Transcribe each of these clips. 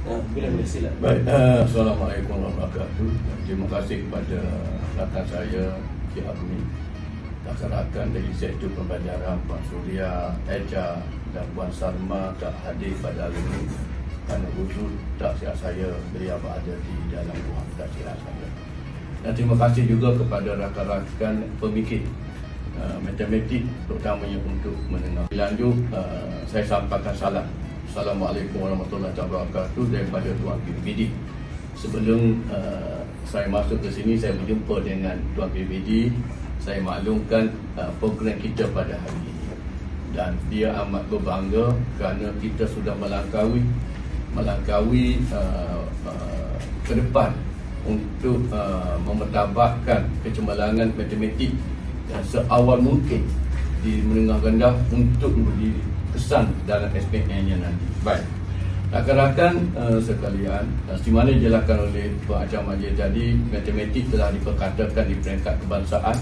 Bila sila. Baik, Assalamualaikum warahmatullahi wabarakatuh. Terima kasih kepada rakan saya, Cik Abni, rakan-rakan dari Sektor Pembelajaran, Puan Suria, Eja dan Puan Salma tak hadir pada hari ini kerana uzur tak sihat saya, beliau berada di dalam ruang tak sihat saya. Dan terima kasih juga kepada rakan-rakan pemikir matematik, terutamanya untuk menengah. Lanjut, saya sampaikan salam. Assalamualaikum warahmatullahi wabarakatuh daripada Tuan PBD. Sebelum saya masuk ke sini, saya berjumpa dengan Tuan PBD. Saya maklumkan program kita pada hari ini, dan dia amat berbangga kerana kita sudah melangkaui ke depan untuk memertabatkan kecemerlangan matematik seawal mungkin di menengah rendah untuk berdiri kesan dalam SPM-nya nanti. Baik, rakan-rakan sekalian, di mana dijelaskan oleh Tuan Acham Majid tadi, matematik telah diperkatakan di peringkat kebangsaan,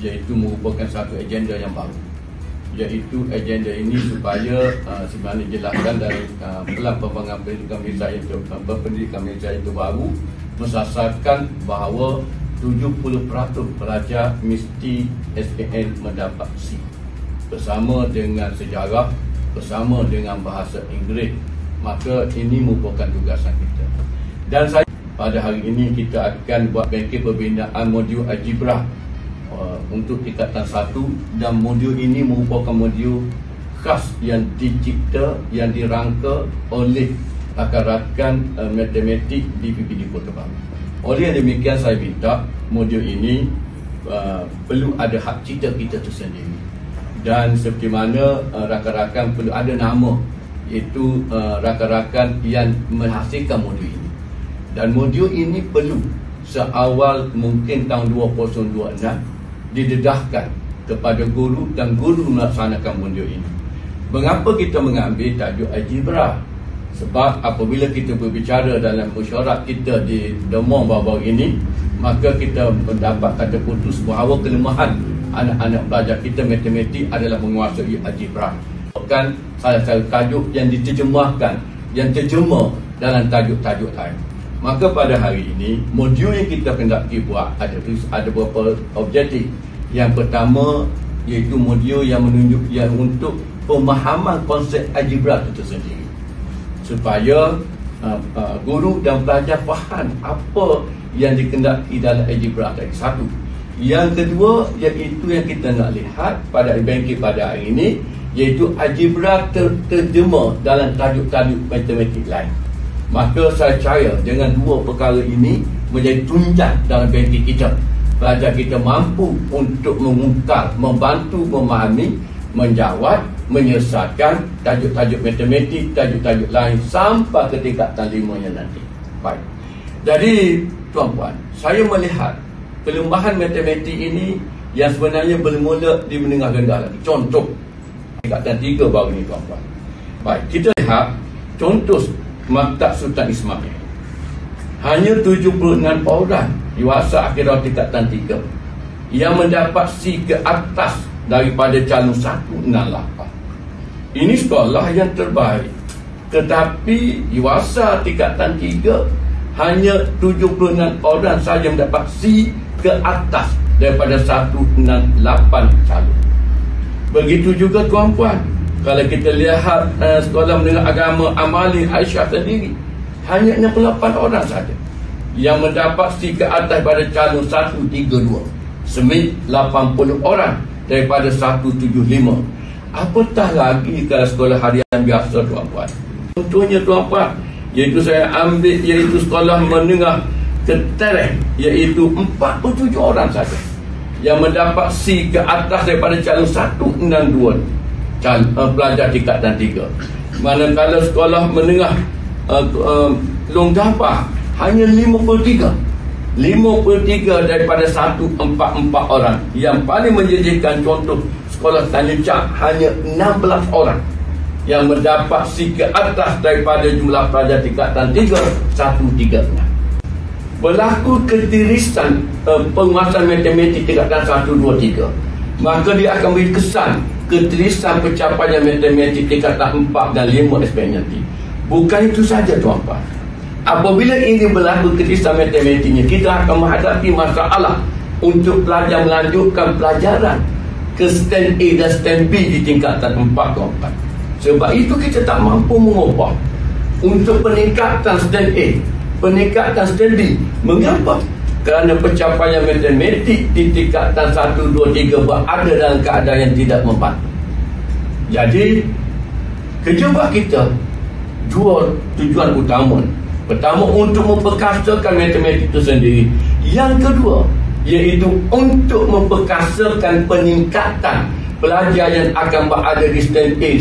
iaitu merupakan satu agenda yang baru. Iaitu agenda ini supaya sebenarnya dijelaskan dari pelan pembangunan pendidikan Malaysia itu baru mensasarkan bahawa 70% pelajar mesti SPM mendapat C, bersama dengan sejarah, bersama dengan bahasa Inggeris. Maka ini merupakan tugasan kita. Dan saya pada hari ini kita akan buat bangkit pembinaan modul algebra untuk tingkatan 1, dan modul ini merupakan modul khas yang dicipta, yang dirangka oleh rakan-rakan matematik di PPD Kota Baru. Oleh demikian, saya minta modul ini perlu ada hak cipta kita tersendiri. Dan seperti mana rakan-rakan perlu ada nama, iaitu rakan-rakan yang menghasilkan modul ini. Dan modul ini perlu seawal mungkin tahun 2026 didedahkan kepada guru, dan guru melaksanakan modul ini. Mengapa kita mengambil tajuk algebra? Sebab apabila kita berbicara dalam mesyuarat kita di Demong baru-baru ini, maka kita mendapat kata putus bahawa kelemahan anak-anak pelajar kita matematik adalah menguasai algebra. Bukan salah satu tajuk yang diterjemahkan, yang terjemah dalam tajuk-tajuk lain. Maka pada hari ini, modul yang kita hendaki buat ada beberapa objektif. Yang pertama, iaitu modul yang menunjuk yang untuk pemahaman konsep algebra itu sendiri, supaya guru dan pelajar faham apa yang dikendaki dalam algebra tadi. Satu. Yang kedua, iaitu yang kita nak lihat pada bangkit pada hari ini, iaitu algebra terjemah dalam tajuk-tajuk matematik lain. Maka saya percaya dengan dua perkara ini menjadi tunjang dalam bangkit kita. Pelajar kita mampu untuk mengungkap, membantu memahami, menjawab, menyelesaikan tajuk-tajuk matematik, tajuk-tajuk lain sampai ke tingkatan 5-nya nanti. Baik. Jadi, tuan-puan, saya melihat kelemahan matematik ini yang sebenarnya bermula di menengah rendah lagi. Contoh, tingkatan 3 baru ni, tuan-puan. Baik, kita lihat contoh Maktab Sultan Ismail. Hanya 76 orang dewasa akhirat tingkatan 3 yang mendapat C ke atas daripada calon 168. Ini sekolah yang terbaik. Tetapi dewasa tingkatan 3 hanya 76 orang saja mendapat C ke atas daripada 168 calon. Begitu juga tuan-puan, kalau kita lihat sekolah menengah agama Amali Aisyah sendiri, hanya 68 orang saja yang mendapat C ke atas pada calon 132. Semit 80 orang daripada 175. Apatah lagi kalau sekolah harian biasa, tuan-puan. Contohnya, tuan-puan, iaitu saya ambil iaitu sekolah menengah Ketereh, iaitu 47 orang saja yang mendapat C ke atas daripada calon 162 pelajar tingkatan 3. Manakala sekolah menengah Long Gapah hanya 53 daripada 144 orang. Yang paling menjadikan contoh sekolah Tanjung hanya 16 orang yang mendapat C ke atas daripada jumlah pelajar tingkatan 3 136. Berlaku ketirisan penguasaan matematik tingkatan 1, 2, 3, maka dia akan beri kesan ketirisan pencapaian matematik tingkatan 4 dan 5 SPM nanti. Bukan itu saja tuan-tuan. Apabila ini berlaku ketisam matematiknya, kita akan menghadapi masalah untuk pelajar melanjutkan pelajaran ke stand A dan stand B di tingkatan 4 tuan-tuan. Sebab itu kita tak mampu mengubah untuk peningkatan stand A, peningkatan stand B. Mengapa? Kerana pencapaian matematik di tingkatan 1, 2, 3 berada dalam keadaan yang tidak membantu. Jadi kerja buat kita dua tujuan utama. Pertama, untuk memperkasakan matematik itu sendiri. Yang kedua, iaitu untuk memperkasakan peningkatan pelajar yang akan berada di stand A.